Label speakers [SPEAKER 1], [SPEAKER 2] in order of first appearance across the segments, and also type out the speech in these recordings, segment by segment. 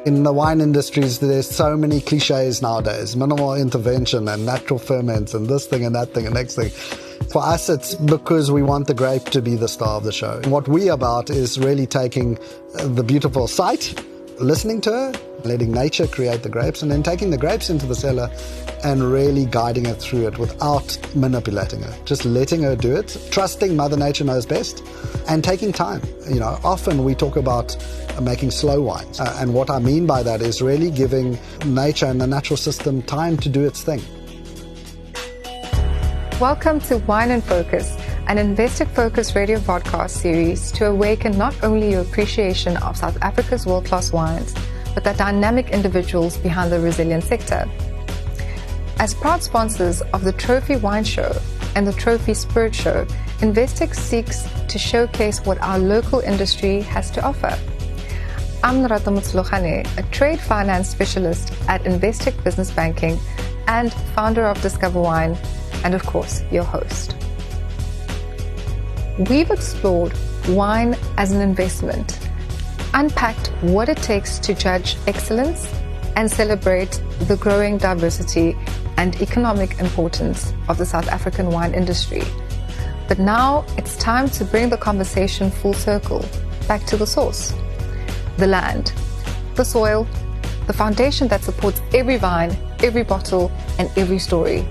[SPEAKER 1] In the wine industries, there's so many cliches nowadays, minimal intervention and natural ferments and this thing and that thing and next thing. For us, it's because we want the grape to be the star of the show. And what we're about is really taking the beautiful sight, listening to her, letting nature create the grapes, and then taking the grapes into the cellar and really guiding her through it without manipulating her. Just letting her do it, trusting Mother Nature knows best, and taking time. You know, often we talk about making slow wines. And what I mean by that is really giving nature and the natural system time to do its thing.
[SPEAKER 2] Welcome to Wine in Focus, an Investec Focus radio podcast series to awaken not only your appreciation of South Africa's world-class wines, but the dynamic individuals behind the resilient sector. As proud sponsors of the Trophy Wine Show and the Trophy Spirit Show, Investec seeks to showcase what our local industry has to offer. I'm Lerato Motshologane, a trade finance specialist at Investec Business Banking and founder of Discover Wine, and of course, your host. We've explored wine as an investment, unpacked what it takes to judge excellence, and celebrate the growing diversity and economic importance of the South African wine industry. But now it's time to bring the conversation full circle, back to the source. The land, the soil, the foundation that supports every vine, every bottle, and every story.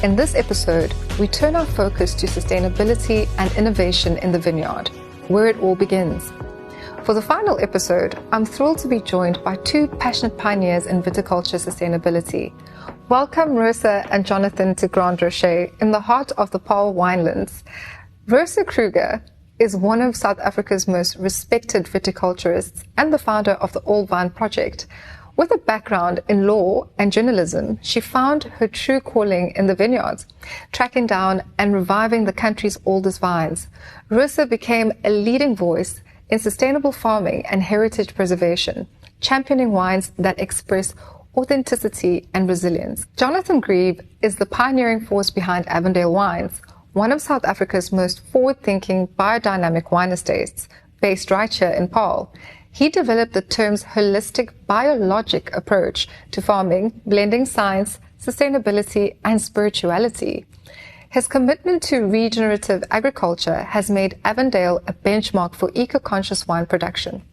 [SPEAKER 2] In this episode, we turn our focus to sustainability and innovation in the vineyard, where it all begins. For the final episode, I'm thrilled to be joined by two passionate pioneers in viticulture sustainability. Welcome Rosa and Johnathan to Grand Rocher in the heart of the Paarl Winelands. Rosa Kruger is one of South Africa's most respected viticulturists and the founder of the All Vine Project. With a background in law and journalism, she found her true calling in the vineyards, tracking down and reviving the country's oldest vines. Rosa became a leading voice in sustainable farming and heritage preservation, championing wines that express authenticity and resilience. Johnathan Grieve is the pioneering force behind Avondale Wines, one of South Africa's most forward-thinking biodynamic wine estates, based right here in Paarl. He developed the term's holistic biologic approach to farming, blending science, sustainability, and spirituality. His commitment to regenerative agriculture has made Avondale a benchmark for eco-conscious wine production.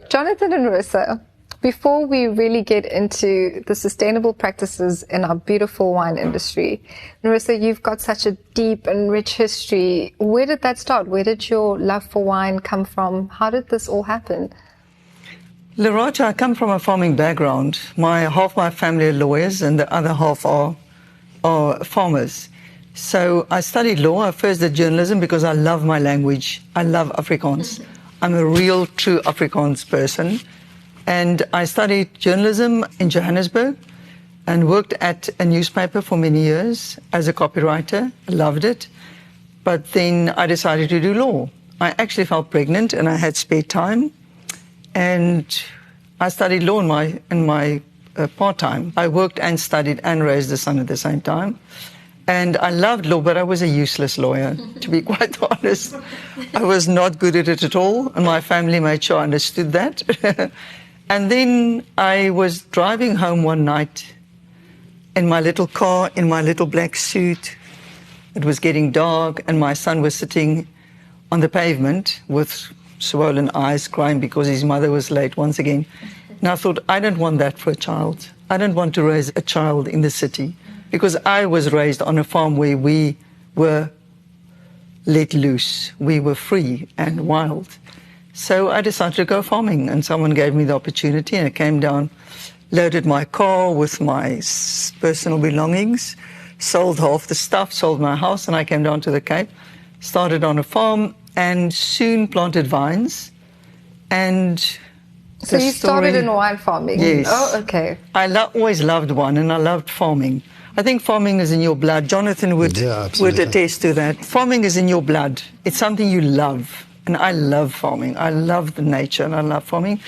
[SPEAKER 2] Johnathan and Rosa, before we really get into the sustainable practices in our beautiful wine industry, Rosa, you've got such a deep and rich history. Where did that start? Where did your love for wine come from? How did this all happen?
[SPEAKER 3] Lerato, I come from a farming background. Half my family are lawyers and the other half are farmers. So I studied law. I first did journalism because I love my language. I love Afrikaans. I'm a real, true Afrikaans person. And I studied journalism in Johannesburg and worked at a newspaper for many years as a copywriter. I loved it. But then I decided to do law. I actually fell pregnant and I had spare time. And I studied law in my part-time. I worked and studied and raised a son at the same time. And I loved law, but I was a useless lawyer, to be quite honest. I was not good at it at all, and my family made sure I understood that. And then I was driving home one night in my little car, in my little black suit. It was getting dark, and my son was sitting on the pavement with swollen eyes, crying because his mother was late once again. And I thought, I don't want that for a child. I don't want to raise a child in the city, because I was raised on a farm where we were let loose. We were free and wild. So I decided to go farming, and someone gave me the opportunity, and I came down, loaded my car with my personal belongings, sold half the stuff, sold my house, and I came down to the Cape, started on a farm, and soon planted vines. And
[SPEAKER 2] so you started in wine farming?
[SPEAKER 3] Yes.
[SPEAKER 2] Oh, okay.
[SPEAKER 3] I always loved wine, and I loved farming. I think farming is in your blood. Johnathan would attest to that. Farming is in your blood. It's something you love. And I love farming. I love the nature and I love farming.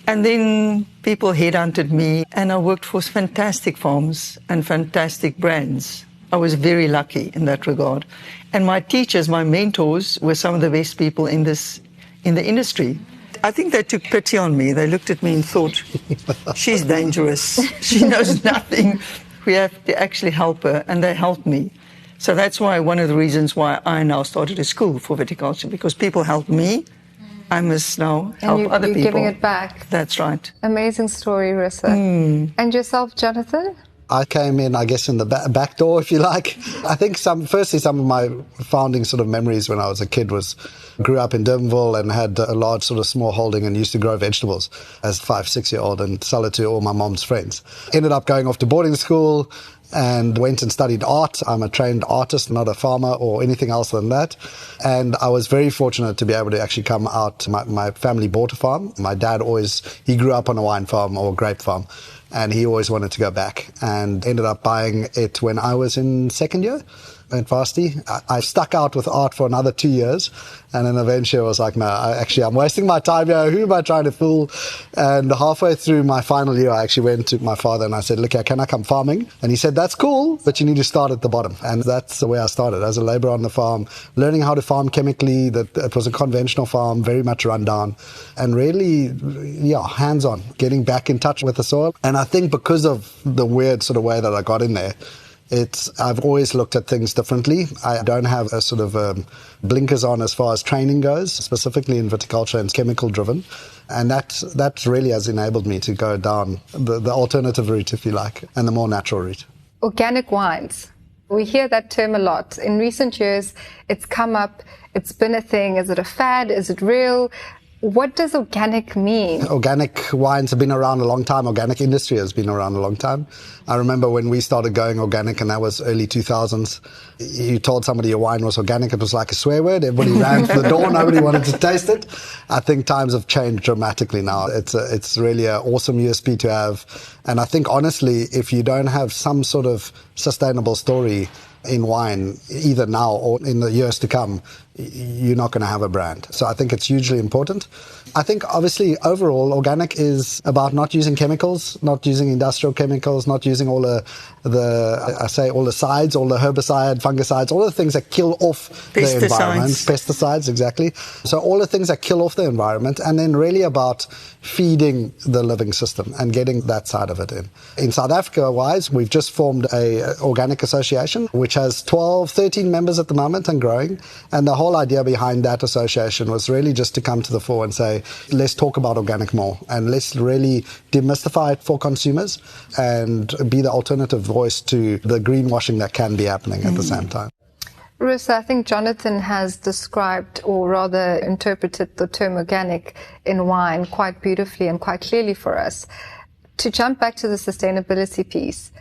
[SPEAKER 3] And then people headhunted me and I worked for fantastic farms and fantastic brands. I was very lucky in that regard. And my teachers, my mentors, were some of the best people in the industry. I think they took pity on me. They looked at me and thought, she's dangerous. She knows nothing. We have to actually help her, and they helped me. So that's why one of the reasons why I now started a school for viticulture, because people helped me. I must now help other people.
[SPEAKER 2] You're giving it back.
[SPEAKER 3] That's right.
[SPEAKER 2] Amazing story, Rosa. And yourself, Johnathan?
[SPEAKER 1] I came in, I guess, in the back door, if you like. I think some of my founding sort of memories when I was a kid grew up in Durbanville and had a large sort of small holding and used to grow vegetables as a 5-6-year-old and sell it to all my mom's friends. Ended up going off to boarding school and went and studied art. I'm a trained artist, not a farmer or anything else than that. And I was very fortunate to be able to actually come out. My family bought a farm. My dad he grew up on a wine farm or a grape farm, and he always wanted to go back and ended up buying it when I was in second year at varsity. I stuck out with art for another 2 years, and then eventually I was like, no, I'm wasting my time here. Who am I trying to fool? And halfway through my final year, I actually went to my father and I said, look, can I come farming? And he said, that's cool, but you need to start at the bottom. And that's the way I started, as a labourer on the farm, learning how to farm chemically. That it was a conventional farm, very much run down, and really, hands-on, getting back in touch with the soil. And I think because of the weird sort of way that I got in there, I've always looked at things differently. I don't have a sort of blinkers on as far as training goes, specifically in viticulture and chemical driven. And that really has enabled me to go down the alternative route, if you like, and the more natural route.
[SPEAKER 2] Organic wines. We hear that term a lot. In recent years, it's come up. It's been a thing. Is it a fad? Is it real? What does organic mean? Organic
[SPEAKER 1] wines have been around a long time. Organic industry has been around a long time. I remember when we started going organic, and that was early 2000s, you told somebody your wine was organic, it was like a swear word. Everybody ran to the door. Nobody wanted to taste it. I think times have changed dramatically now. It's really an awesome USP to have. And I think, honestly, if you don't have some sort of sustainable story in wine, either now or in the years to come, you're not going to have a brand. So I think it's hugely important. I think, obviously, overall, organic is about not using chemicals, not using industrial chemicals, not using all the sides, all the herbicide, fungicides, all the things that kill off the environment. Pesticides, exactly. So all the things that kill off the environment, and then really about feeding the living system and getting that side of it in. In South Africa, we've just formed a organic association, which has 13 members at the moment and growing. And the whole idea behind that association was really just to come to the fore and say, let's talk about organic more, and let's really demystify it for consumers and be the alternative voice to the greenwashing that can be happening at the same time.
[SPEAKER 2] Rosa, I think Johnathan has described, or rather interpreted, the term organic in wine quite beautifully and quite clearly for us. To jump back to the sustainability piece,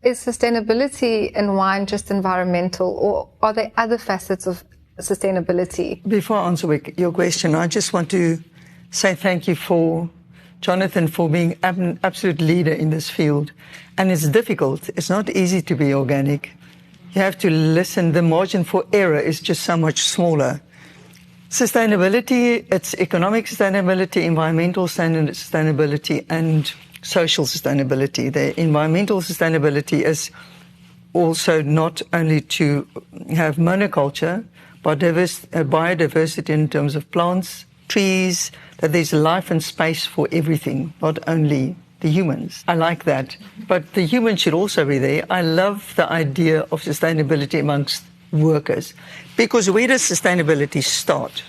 [SPEAKER 2] is sustainability in wine just environmental, or are there other facets of sustainability?
[SPEAKER 3] Before I answer your question, I just want to say thank you for Johnathan for being an absolute leader in this field. And it's difficult. It's not easy to be organic. You have to listen. The margin for error is just so much smaller. Sustainability, it's economic sustainability, environmental sustainability, and social sustainability. The environmental sustainability is also not only to have monoculture, but biodiversity in terms of plants, trees, that there's life and space for everything, not only the humans. I like that. But the humans should also be there. I love the idea of sustainability amongst workers. Because where does sustainability start?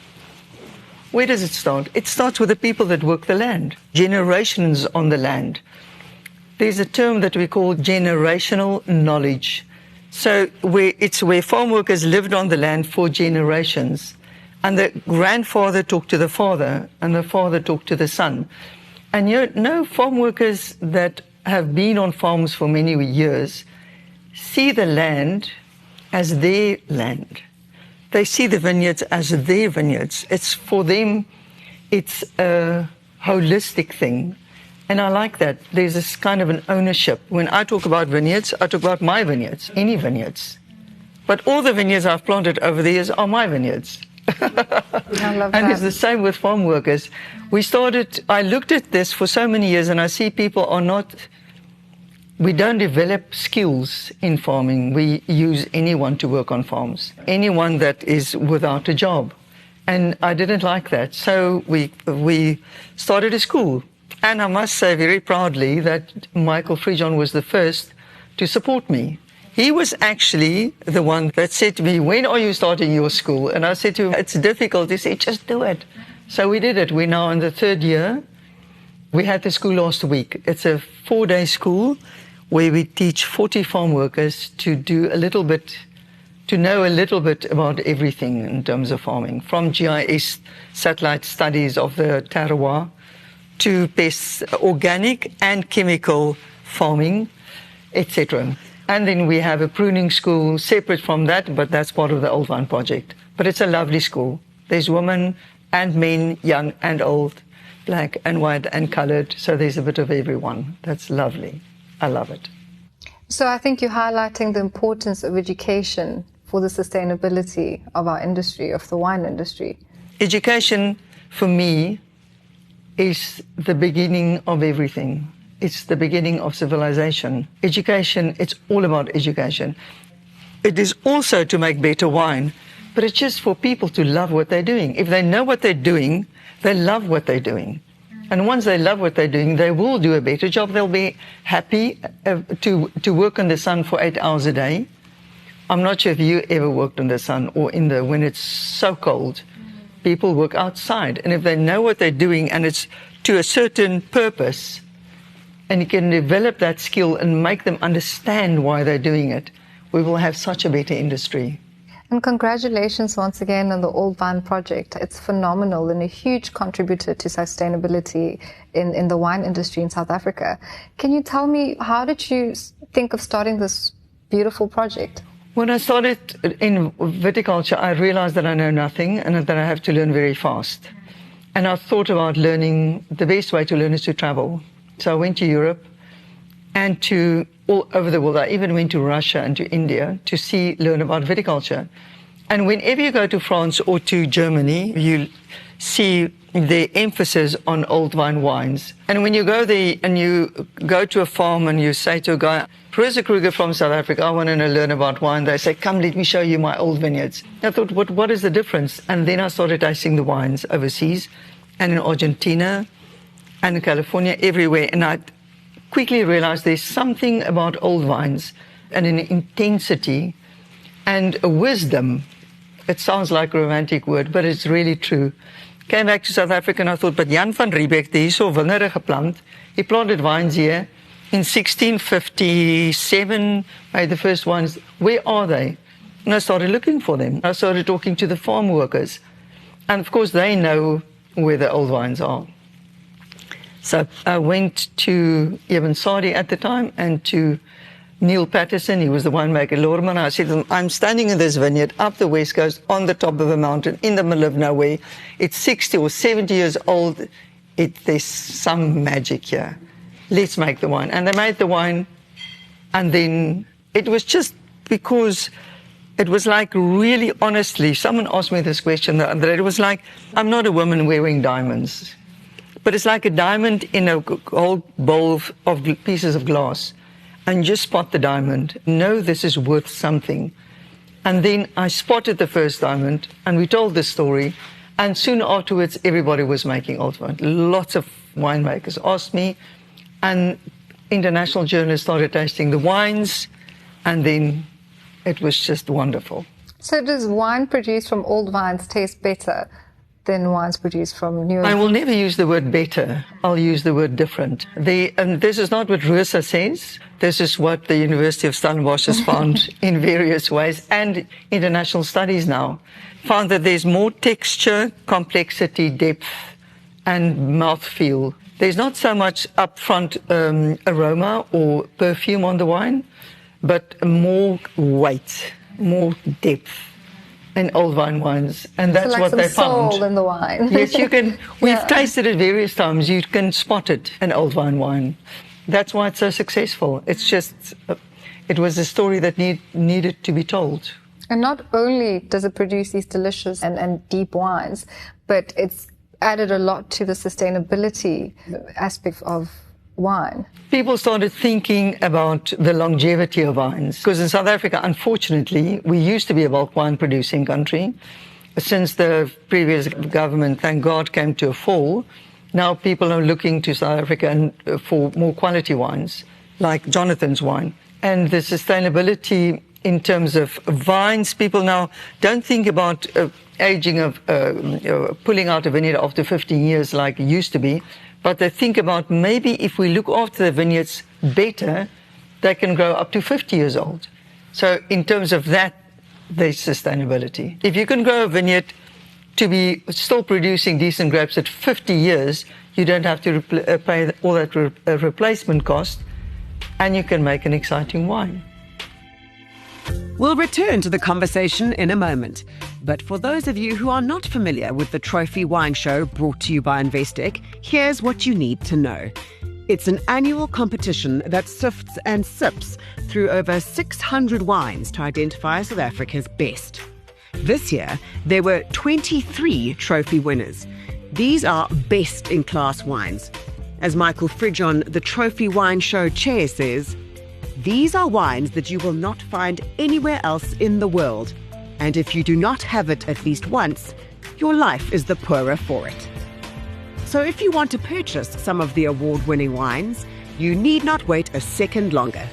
[SPEAKER 3] Where does it start? It starts with the people that work the land, generations on the land. There's a term that we call generational knowledge. So it's where farm workers lived on the land for generations. And the grandfather talked to the father, and the father talked to the son. And farm workers that have been on farms for many years see the land as their land. They see the vineyards as their vineyards. It's for them, it's a holistic thing. And I like that. There's this kind of an ownership. When I talk about vineyards, I talk about my vineyards, any vineyards. But all the vineyards I've planted over the years are my vineyards.
[SPEAKER 2] I love
[SPEAKER 3] and
[SPEAKER 2] that.
[SPEAKER 3] It's the same with farm workers. I looked at this for so many years, and I see people we don't develop skills in farming. We use anyone to work on farms, anyone that is without a job. And I didn't like that. So we started a school. And I must say very proudly that Michael Frijon was the first to support me. He was actually the one that said to me, when are you starting your school? And I said to him, it's difficult. He said, just do it. So we did it. We're now in the 3rd year. We had the school last week. It's a 4-day school where we teach 40 farm workers to know a little bit about everything in terms of farming, from GIS satellite studies of the terroir to pests, organic and chemical farming, etc. And then we have a pruning school separate from that, but that's part of the Old Vine project. But it's a lovely school. There's women and men, young and old, black and white and colored, so there's a bit of everyone. That's lovely. I love it.
[SPEAKER 2] So I think you're highlighting the importance of education for the sustainability of our industry, of the wine industry.
[SPEAKER 3] Education, for me, is the beginning of everything. It's the beginning of civilization. Education, it's all about education. It is also to make better wine, but it's just for people to love what they're doing. If they know what they're doing, they love what they're doing. And once they love what they're doing, they will do a better job. They'll be happy to work in the sun for 8 hours a day. I'm not sure if you ever worked in the sun or when it's so cold. People work outside. And if they know what they're doing and it's to a certain purpose, and you can develop that skill and make them understand why they're doing it, we will have such a better industry.
[SPEAKER 2] And congratulations once again on the Old Vine project. It's phenomenal and a huge contributor to sustainability in the wine industry in South Africa. Can you tell me, how did you think of starting this beautiful project?
[SPEAKER 3] When I started in viticulture, I realized that I know nothing and that I have to learn very fast. And I thought about learning, the best way to learn is to travel. So I went to Europe and to all over the world. I even went to Russia and to India to learn about viticulture. And whenever you go to France or to Germany, you see the emphasis on old vine wines. And when you go there and you go to a farm and you say to a guy, Rosa Kruger from South Africa, I want to learn about wine. They say, come, let me show you my old vineyards. I thought, what is the difference? And then I started tasting the wines overseas and in Argentina and in California, everywhere. And I quickly realized there's something about old vines and an intensity and a wisdom. It sounds like a romantic word, but it's really true. Came back to South Africa and I thought, but Jan van Riebeck, die so wingerde geplant. He planted vines here in 1657, made the first ones. Where are they? And I started looking for them. I started talking to the farm workers. And of course, they know where the old vines are. So I went to Eben Sadi at the time and to Neil Patterson. He was the winemaker, Lorman. I said to him, I'm standing in this vineyard up the west coast on the top of a mountain in the middle of nowhere. It's 60 or 70 years old. There's some magic here. Let's make the wine. And they made the wine. And then it was just because it was like really honestly, someone asked me this question the other day. It was like, I'm not a woman wearing diamonds. But it's like a diamond in a whole bowl of pieces of glass. And just spot the diamond. Know this is worth something. And then I spotted the first diamond, and we told this story. And soon afterwards, everybody was making old wine. Lots of winemakers asked me, and international journalists started tasting the wines, and then it was just wonderful.
[SPEAKER 2] So does wine produced from old vines taste better than wines produced from newer?
[SPEAKER 3] I will never use the word better. I'll use the word different. And this is not what Rosa says. This is what the University of Stellenbosch has found in various ways, and international studies now found that there's more texture, complexity, depth, and mouthfeel. There's not so much upfront aroma or perfume on the wine, but more weight, more depth. In old wines, and that's
[SPEAKER 2] so like
[SPEAKER 3] what they found.
[SPEAKER 2] Soul in the wine.
[SPEAKER 3] Yes, you can. We've tasted it various times. You can spot it in old wine. That's why it's so successful. It's just, it was a story that needed to be told.
[SPEAKER 2] And not only does it produce these delicious and deep wines, but it's added a lot to the sustainability aspect of wine.
[SPEAKER 3] People started thinking about the longevity of wines, because in South Africa, unfortunately, we used to be a bulk wine producing country, since the previous government, thank God, came to a fall, now people are looking to South Africa for more quality wines, like Johnathan's wine. And the sustainability in terms of vines, people now don't think about aging of pulling out a vineyard after 15 years like it used to be, but they think about maybe if we look after the vineyards better, they can grow up to 50 years old. So in terms of that, there's sustainability. If you can grow a vineyard to be still producing decent grapes at 50 years, you don't have to pay all that replacement cost, and you can make an exciting wine.
[SPEAKER 4] We'll return to the conversation in a moment. But for those of you who are not familiar with the Trophy Wine Show brought to you by Investec, here's what you need to know. It's an annual competition that sifts and sips through over 600 wines to identify South Africa's best. This year, there were 23 trophy winners. These are best-in-class wines. As Michael Fridjon, the Trophy Wine Show chair, says, these are wines that you will not find anywhere else in the world. And if you do not have it at least once, your life is the poorer for it. So if you want to purchase some of the award-winning wines, you need not wait a second longer.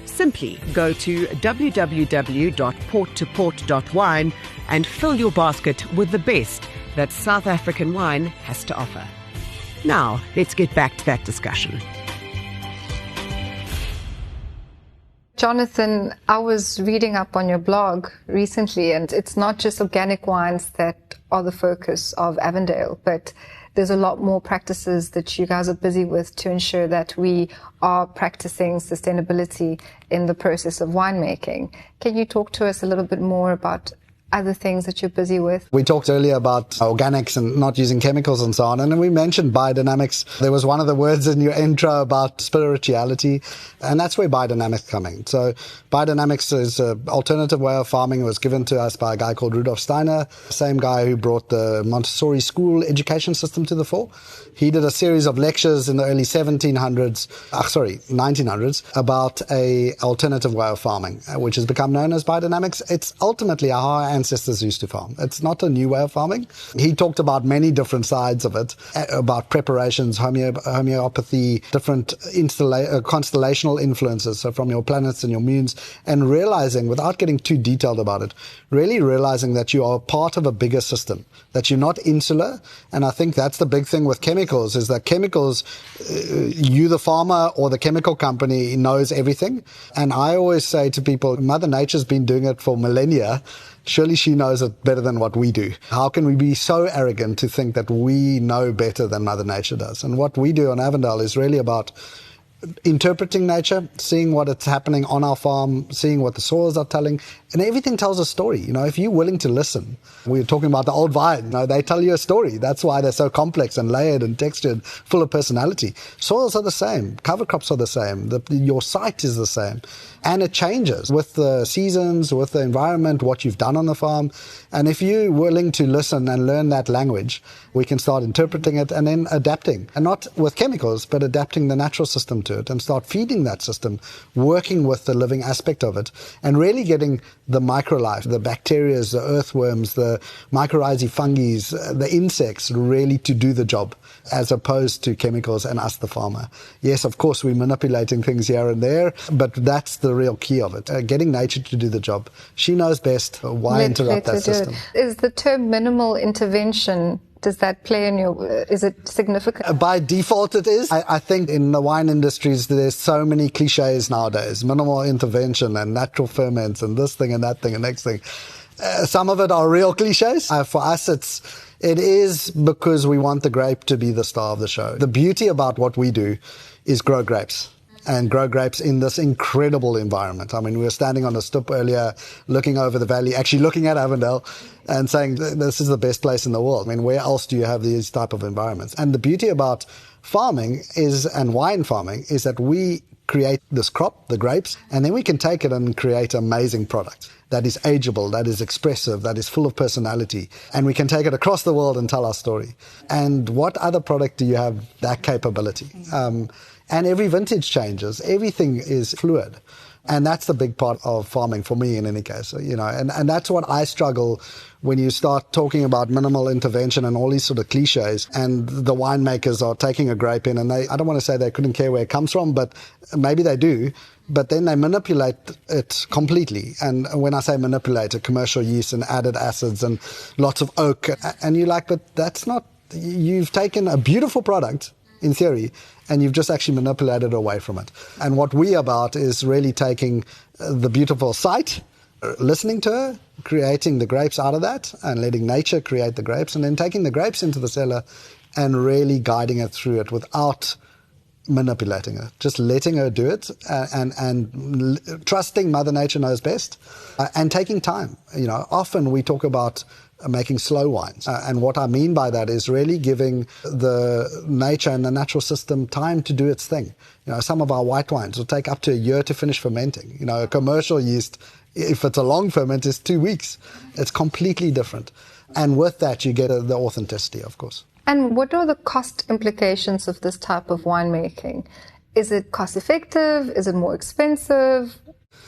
[SPEAKER 4] Simply go to www.porttoport.wine and fill your basket with the best that South African wine has to offer. Now, let's get back to that discussion.
[SPEAKER 2] Johnathan, I was reading up on your blog recently, and it's not just organic wines that are the focus of Avondale, but there's a lot more practices that you guys are busy with to ensure that we are practicing sustainability in the process of winemaking. Can you talk to us a little bit more about other things that you're busy with?
[SPEAKER 1] We talked earlier about organics and not using chemicals and so on, and then we mentioned biodynamics. There was one of the words in your intro about spirituality, and that's where biodynamics come in. So biodynamics is an alternative way of farming. It was given to us by a guy called Rudolf Steiner, same guy who brought the Montessori school education system to the fore. He did a series of lectures in the early 1900s about a alternative way of farming, which has become known as biodynamics. It's ultimately how our ancestors used to farm. It's not a new way of farming. He talked about many different sides of it, about preparations, homeopathy, different constellational influences, so from your planets and your moons, and realizing, without getting too detailed about it, really realizing that you are part of a bigger system, that you're not insular. And I think that's the big thing with chemicals, is that chemicals, you the farmer or the chemical company knows everything. And I always say to people, Mother Nature's been doing it for millennia. Surely she knows it better than what we do. How can we be so arrogant to think that we know better than Mother Nature does? And what we do on Avondale is really about interpreting nature, seeing what is happening on our farm, seeing what the soils are telling, and everything tells a story. You know, if you're willing to listen, we were talking about the old vine, you know, they tell you a story. That's why they're so complex and layered and textured, full of personality. Soils are the same, cover crops are the same, your site is the same, and it changes with the seasons, with the environment, what you've done on the farm. And if you're willing to listen and learn that language, we can start interpreting it and then adapting, and not with chemicals, but adapting the natural system to it and start feeding that system, working with the living aspect of it, and really getting the microlife, the bacteria, the earthworms, the mycorrhizae, fungi, the insects really to do the job, as opposed to chemicals and us, the farmer. Yes, of course, we're manipulating things here and there, but that's the real key of it, getting nature to do the job. She knows best. Why interrupt that system?
[SPEAKER 2] Is the term minimal intervention, does that play in is it significant?
[SPEAKER 1] By default it is. I think in the wine industries there's so many cliches nowadays. Minimal intervention and natural ferments and this thing and that thing and next thing. Some of it are real cliches. For us it is because we want the grape to be the star of the show. The beauty about what we do is grow grapes. And grow grapes in this incredible environment. I mean, we were standing on a stoep earlier, looking over the valley, actually looking at Avondale and saying, this is the best place in the world. I mean, where else do you have these type of environments? And the beauty about farming and wine farming is that we create this crop, the grapes, and then we can take it and create amazing product that is ageable, that is expressive, that is full of personality. And we can take it across the world and tell our story. And what other product do you have that capability? And every vintage changes. Everything is fluid. And that's the big part of farming for me in any case, and that's what I struggle when you start talking about minimal intervention and all these sort of cliches, and the winemakers are taking a grape in, and I don't want to say they couldn't care where it comes from, but maybe they do, but then they manipulate it completely. And when I say manipulate, a commercial yeast and added acids and lots of oak, and you're like, but that's not, you've taken a beautiful product in theory, and you've just actually manipulated away from it. And what we're about is really taking the beautiful site, listening to her, creating the grapes out of that, and letting nature create the grapes, and then taking the grapes into the cellar and really guiding it through it without manipulating her, just letting her do it, and trusting Mother Nature knows best, and taking time. Often we talk about making slow wines. And what I mean by that is really giving the nature and the natural system time to do its thing. Some of our white wines will take up to a year to finish fermenting. A commercial yeast, if it's a long ferment, is 2 weeks. It's completely different. And with that, you get the authenticity, of course.
[SPEAKER 2] And what are the cost implications of this type of winemaking? Is it cost effective? Is it more expensive?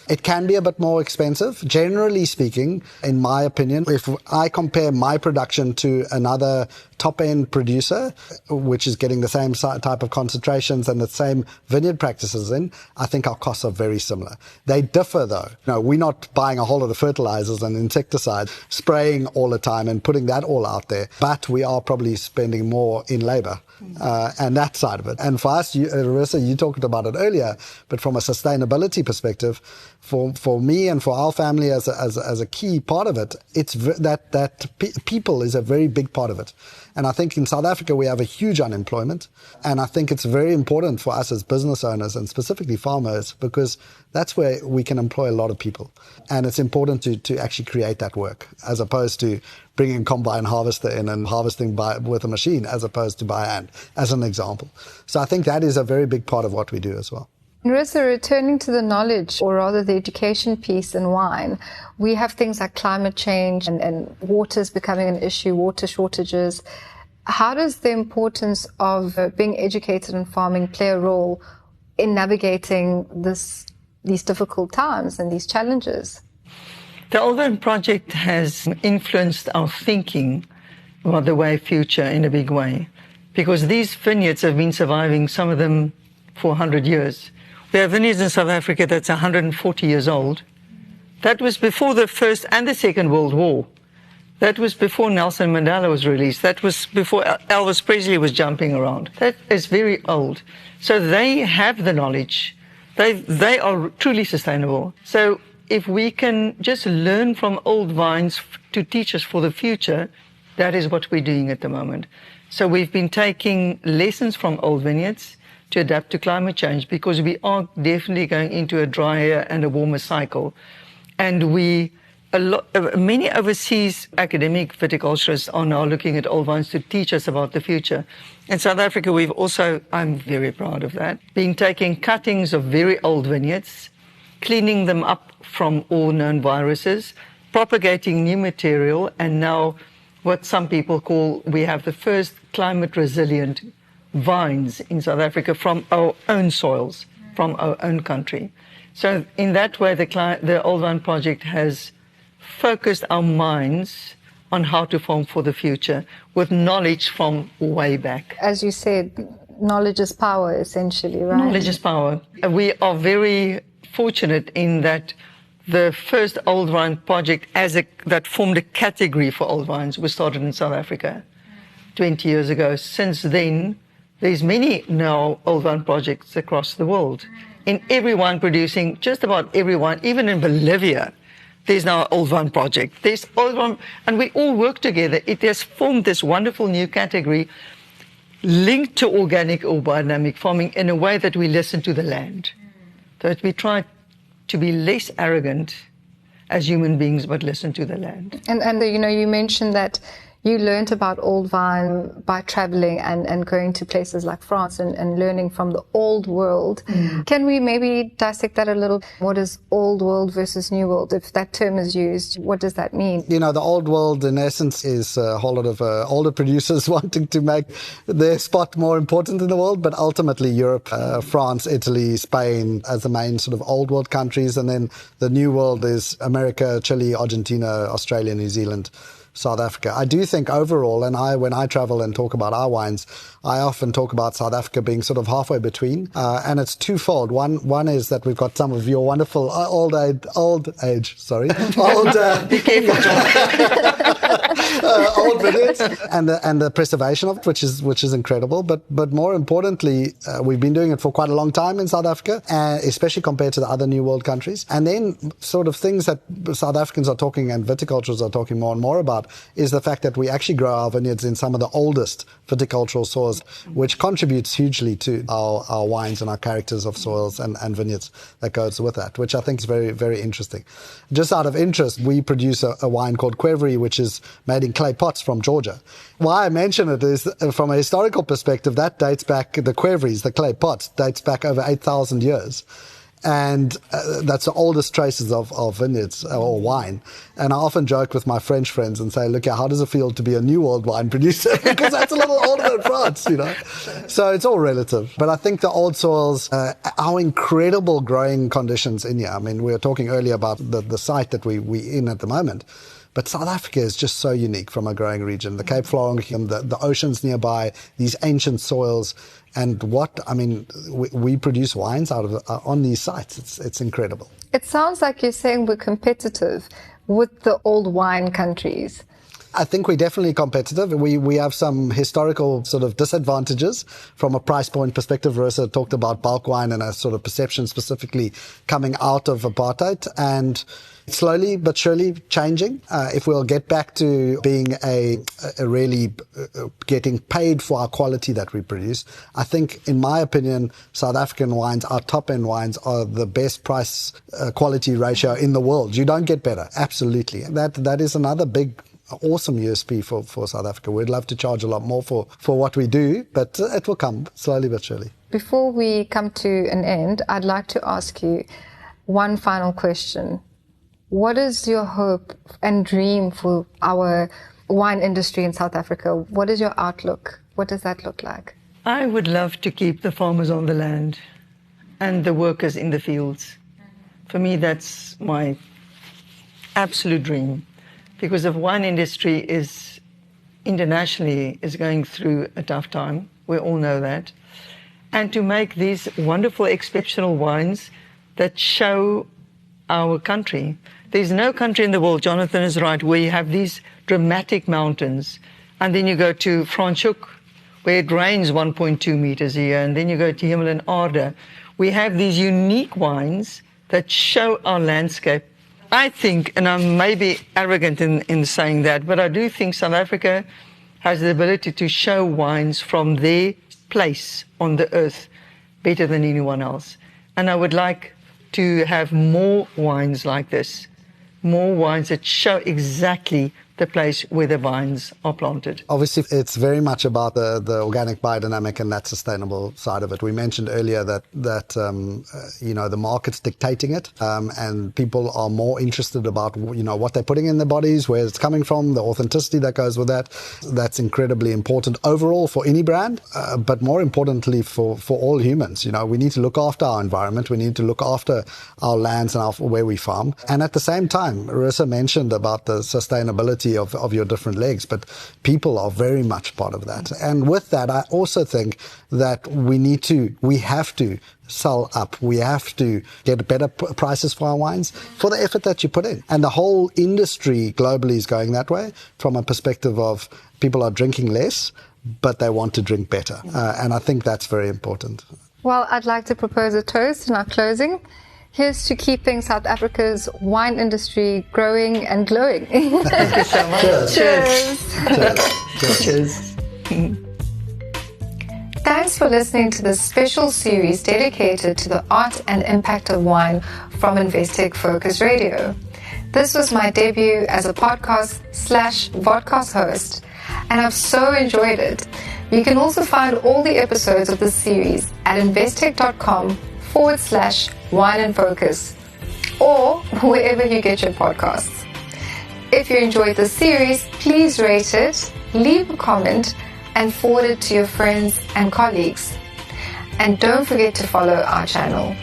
[SPEAKER 1] It can be a bit more expensive. Generally speaking, in my opinion, if I compare my production to another top-end producer, which is getting the same type of concentrations and the same vineyard practices in, I think our costs are very similar. They differ, though. We're not buying a whole lot of fertilizers and insecticides, spraying all the time and putting that all out there, but we are probably spending more in labor. And that side of it. And for us, Rosa, you talked about it earlier, but from a sustainability perspective, for me and for our family as a key part of it, it's that people is a very big part of it. And I think in South Africa, we have a huge unemployment. And I think it's very important for us as business owners and specifically farmers, because that's where we can employ a lot of people. And it's important to actually create that work, as opposed to bringing a combine harvester in and harvesting with a machine, as opposed to by hand, as an example. So I think that is a very big part of what we do as well.
[SPEAKER 2] Rosa, returning to the knowledge, or rather the education piece in wine, we have things like climate change and water is becoming an issue, water shortages. How does the importance of being educated in farming play a role in navigating these difficult times and these challenges?
[SPEAKER 3] The Old Vine Project has influenced our thinking about the way future in a big way, because these vineyards have been surviving, some of them for 100 years. We have vineyards in South Africa that's 140 years old. That was before the First and the Second World War. That was before Nelson Mandela was released. That was before Elvis Presley was jumping around. That is very old. So they have the knowledge. They are truly sustainable. So if we can just learn from old vines to teach us for the future, that is what we're doing at the moment. So we've been taking lessons from old vineyards to adapt to climate change, because we are definitely going into a drier and a warmer cycle. And many overseas academic viticulturists are now looking at old vines to teach us about the future. In South Africa, we've also, I'm very proud of that, been taking cuttings of very old vineyards, cleaning them up from all known viruses, propagating new material, and now what some people call, we have the first climate resilient vines in South Africa from our own soils, from our own country. So in that way, the Old Vine Project has focused our minds on how to farm for the future with knowledge from way back.
[SPEAKER 2] As you said, knowledge is power, essentially, right?
[SPEAKER 3] Knowledge is power. We are very fortunate in that the first Old Vine Project that formed a category for old vines was started in South Africa 20 years ago. Since then, there's many now Old Vine projects across the world. In every wine producing, just about every wine, even in Bolivia, there's now an Old Vine project. There's Old Vine, and we all work together. It has formed this wonderful new category linked to organic or biodynamic farming in a way that we listen to the land. So that we try to be less arrogant as human beings, but listen to the land.
[SPEAKER 2] And you mentioned that You learned about old wine by traveling and going to places like France and learning from the old world. Can we maybe dissect that a little? What is old world versus new world? If that term is used, what does that mean?
[SPEAKER 1] You know, the old world, in essence, is a whole lot of older producers wanting to make their spot more important in the world, but ultimately Europe, France, Italy, Spain as the main sort of old world countries, and then the new world is America, Chile, Argentina, Australia, New Zealand, South Africa. I do think overall, and when I travel and talk about our wines, I often talk about South Africa being sort of halfway between, and it's twofold. One is that we've got some of your wonderful old vineyards, and the preservation of it, which is incredible. But more importantly, we've been doing it for quite a long time in South Africa, especially compared to the other New World countries. And then sort of things that South Africans are talking and viticulturists are talking more and more about is the fact that we actually grow our vineyards in some of the oldest viticultural soils, which contributes hugely to our wines and our characters of soils and vineyards that goes with that, which I think is very, very interesting. Just out of interest, we produce a wine called Qvevri, which is made in clay pots from Georgia. Why I mention it is, from a historical perspective, that dates back, the Qvevris, the clay pots, dates back over 8,000 years. And that's the oldest traces of vineyards or wine. And I often joke with my French friends and say, look, how does it feel to be a New World wine producer? Because that's a little older than France, you know. So it's all relative. But I think the old soils, our incredible growing conditions in here. I mean, we were talking earlier about the site that we in at the moment. But South Africa is just so unique from a growing region. The Cape Florence, the oceans nearby, these ancient soils. And we produce wines out of on these sites. It's incredible.
[SPEAKER 2] It sounds like you're saying we're competitive with the old wine countries.
[SPEAKER 1] I think we're definitely competitive. We have some historical sort of disadvantages from a price point perspective. Rosa talked about bulk wine and a sort of perception specifically coming out of apartheid, and slowly but surely changing. If we'll get back to being a really getting paid for our quality that we produce, I think, in my opinion, South African wines, our top-end wines, are the best price quality ratio in the world. You don't get better, absolutely. That is another big, awesome USP for South Africa. We'd love to charge a lot more for what we do, but it will come slowly but surely.
[SPEAKER 2] Before we come to an end, I'd like to ask you one final question. What is your hope and dream for our wine industry in South Africa? What is your outlook? What does that look like?
[SPEAKER 3] I would love to keep the farmers on the land and the workers in the fields. For me, that's my absolute dream, because the wine industry is internationally is going through a tough time. We all know that. And to make these wonderful, exceptional wines that show our country. There's no country in the world, Johnathan is right, where you have these dramatic mountains. And then you go to Franschhoek, where it rains 1.2 meters a year. And then you go to Himmel and Aarde. We have these unique wines that show our landscape. I think, and I'm maybe arrogant in saying that, but I do think South Africa has the ability to show wines from their place on the earth better than anyone else. And I would like to have more wines like this, more wines that show exactly the place where the vines are planted.
[SPEAKER 1] Obviously, it's very much about the organic, biodynamic, and that sustainable side of it. We mentioned earlier that the market's dictating it, and people are more interested about what they're putting in their bodies, where it's coming from, the authenticity that goes with that. That's incredibly important overall for any brand, but more importantly for all humans. We need to look after our environment. We need to look after our lands and where we farm. And at the same time, Rosa mentioned about the sustainability of your different legs, but people are very much part of that. And with that, I also think that we have to sell up. We have to get better prices for our wines for the effort that you put in. And the whole industry globally is going that way, from a perspective of people are drinking less, but they want to drink better. And I think that's very important.
[SPEAKER 2] Well, I'd like to propose a toast in our closing. Here's to keeping South Africa's wine industry growing and glowing.
[SPEAKER 3] Thank you so much.
[SPEAKER 2] Cheers.
[SPEAKER 1] Cheers.
[SPEAKER 3] Cheers.
[SPEAKER 2] Thanks for listening to this special series dedicated to the art and impact of wine from Investec Focus Radio. This was my debut as a podcast/vodcast host, and I've so enjoyed it. You can also find all the episodes of this series at investec.com/wine and focus, or wherever you get your podcasts. If you enjoyed this series, please rate it, leave a comment, and forward it to your friends and colleagues. And don't forget to follow our channel.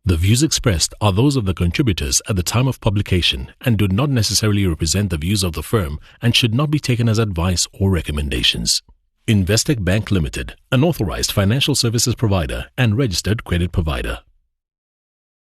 [SPEAKER 5] The views expressed are those of the contributors at the time of publication and do not necessarily represent the views of the firm and should not be taken as advice or recommendations. Investec Bank Limited, an authorized financial services provider and registered credit provider.